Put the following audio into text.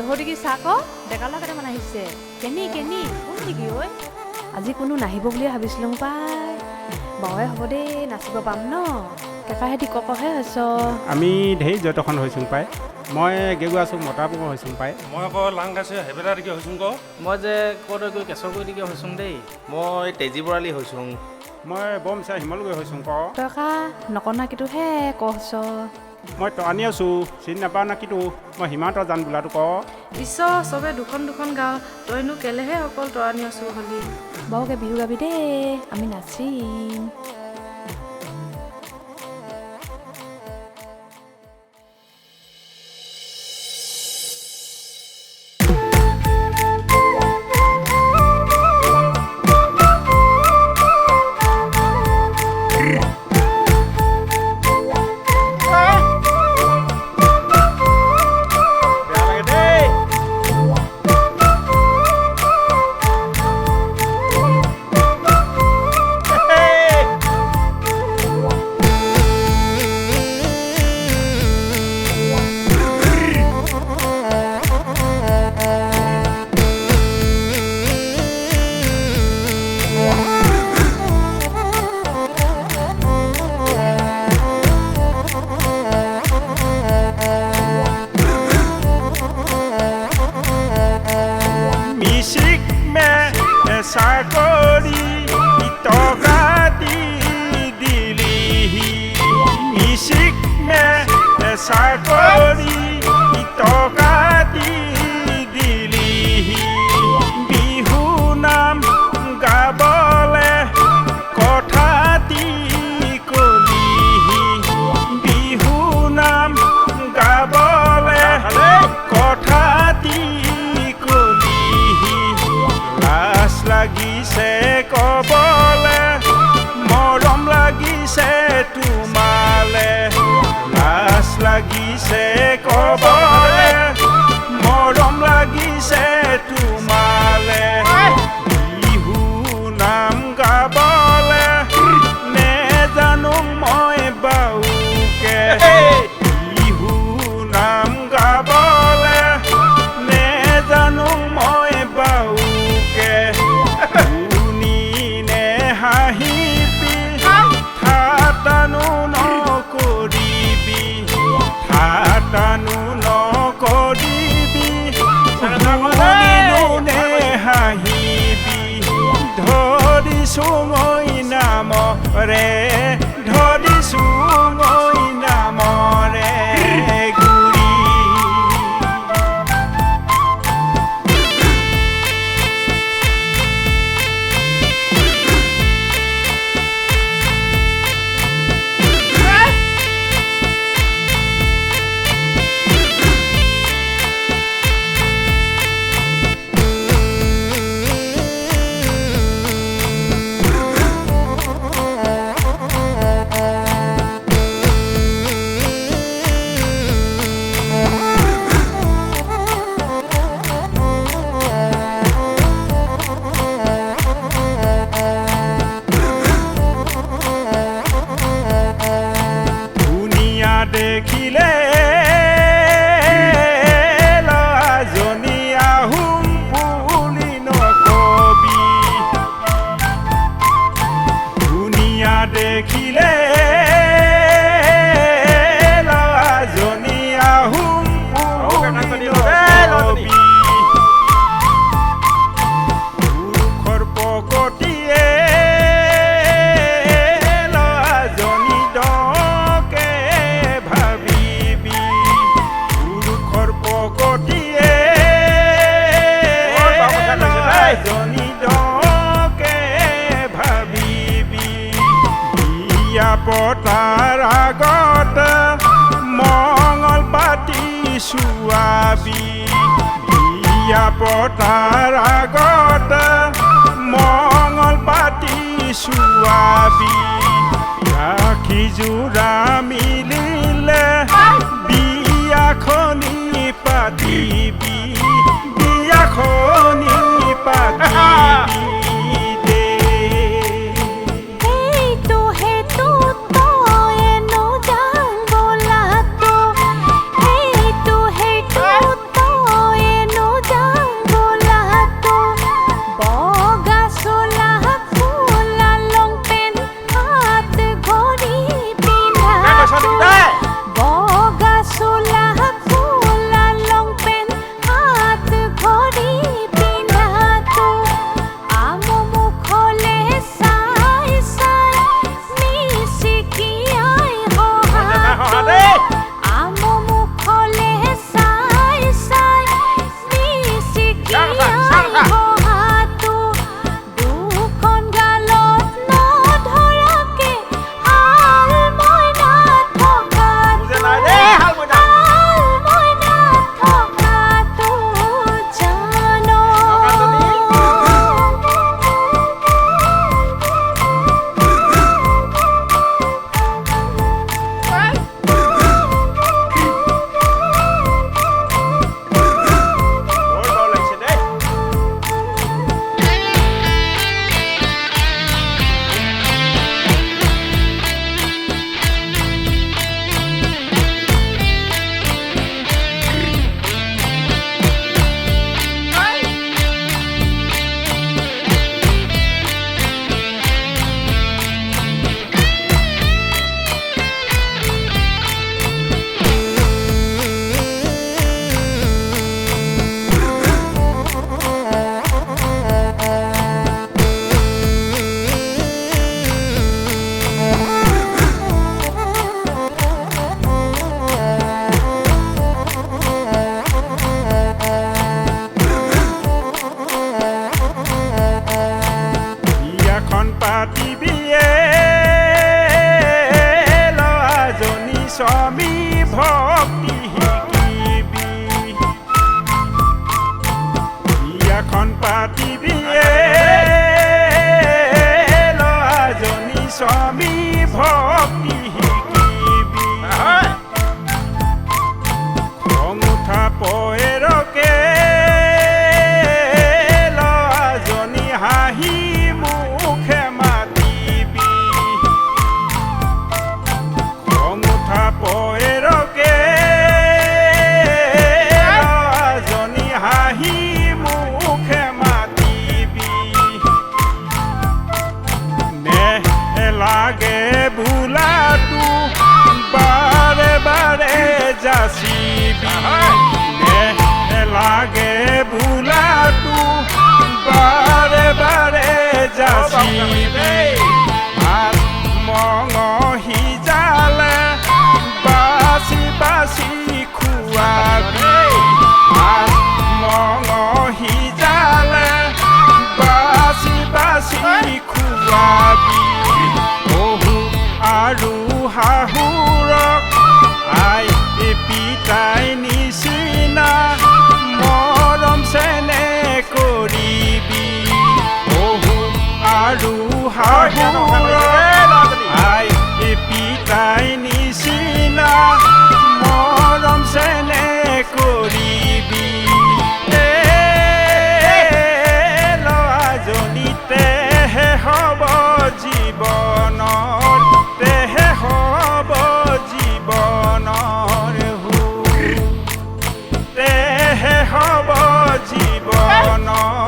সদিকি চাক ডেকালা কেইটামান আহিছে কেনি কেনি কোন নেকি ঐ আজি কোনো নাহিব বুলি ভাবিছিলোঁ পাই বাৱে হ'ব দেই নাচিব পাম ন কেকাহেঁতি ককহে হৈছ আমি ঢেৰ যতখন হৈছোঁ পাই মই গেগু আছোঁ মতাপুৰ হৈছোঁ পাই মই আকৌ লাং গাছে হেবেলা দিকে হৈছোঁ ক মই যে ক'ত গৈ কেঁচৰগুৰি দিকে হৈছোঁ দেই মই তেজী বৰালি হৈছোঁ মই বমচা শিমলুগুৰি হৈছোঁ ক তইকা নকনা কিটোহে কছ মই আনি আছোঁ চিনি নাপাওঁ না কিটো মই সীমান্ত জান বোলাটো ক ঈশ্বৰ চবে দুখন গাঁও তইনো কেলেহে অকল তৰানি আছো হলি বাৰুকে বিহু গাবি দেই আমি নাচিম চাকৰি টকাটি দিলিহি মিচিক মে চাকৰি টকাটি দিলিহি বিহু নাম গাবলে কথাটি কলিহি বিহু নাম গাবলে কথাটি লাগিছে কবলে মৰম লাগিছে তোমালে লাজ লাগিছে কবলে মৰম লাগিছে তোমালে বিহু নাম গাবলে নেজানো মই বাউকে বিহু নাম গাবলে নেজানো মই বাউকে ঠাটানো নকৰিবি নে হাঁহিবি ধৰিছোঁ মই নামৰে ধৰিছোঁ মই নামৰে গুৰি দেখিলে ল'ৰাজনী আহোম বুলি নকবি ধুনীয়া দেখিলে ল'ৰাজনী আহোম বুলি নকবি পুৰুষৰ পকতিয়ে পতাৰ আগত মঙল পাতি চুৱাবি বিয়া পতাৰ আগত মঙল পাতি চুৱাবি ৰাখি যোৰা মিলিলে বিয়াখনি পাতিবি বিয়াখনি পাতিবি Hey, মাতিবি ল'ৰাজনী স্বামী ভক্তি শিকিবি খং উঠা পয়েৰকে ল'ৰাজনী হাঁহি মুখে মাতিবি খং উঠা পয়েৰকে ল'ৰাজনী হাঁহি মুখে মাতিবি নেলাগে বোলাটো বাৰে বাৰে যাচিবি নেলাগে বোলাটো বাৰে বাৰে যাচিবি ভাত মঙহি জালে বাছি বাছি খুৱাবি ভাত মঙহি জালে বাছি বাছি খুৱাবি শহু আৰু শাহুৰক আই পিতাই নিচিনা মৰম চেনেহ কৰিবি শহু আৰু শাহুৰক আই পিতাই নিচিনা মৰম চেনেহ কৰিবি ল'ৰাজনী তেহে হ'ব জীৱনৰ তেহে হ'ব জীৱনৰ তেহে হ'ব জীৱনৰ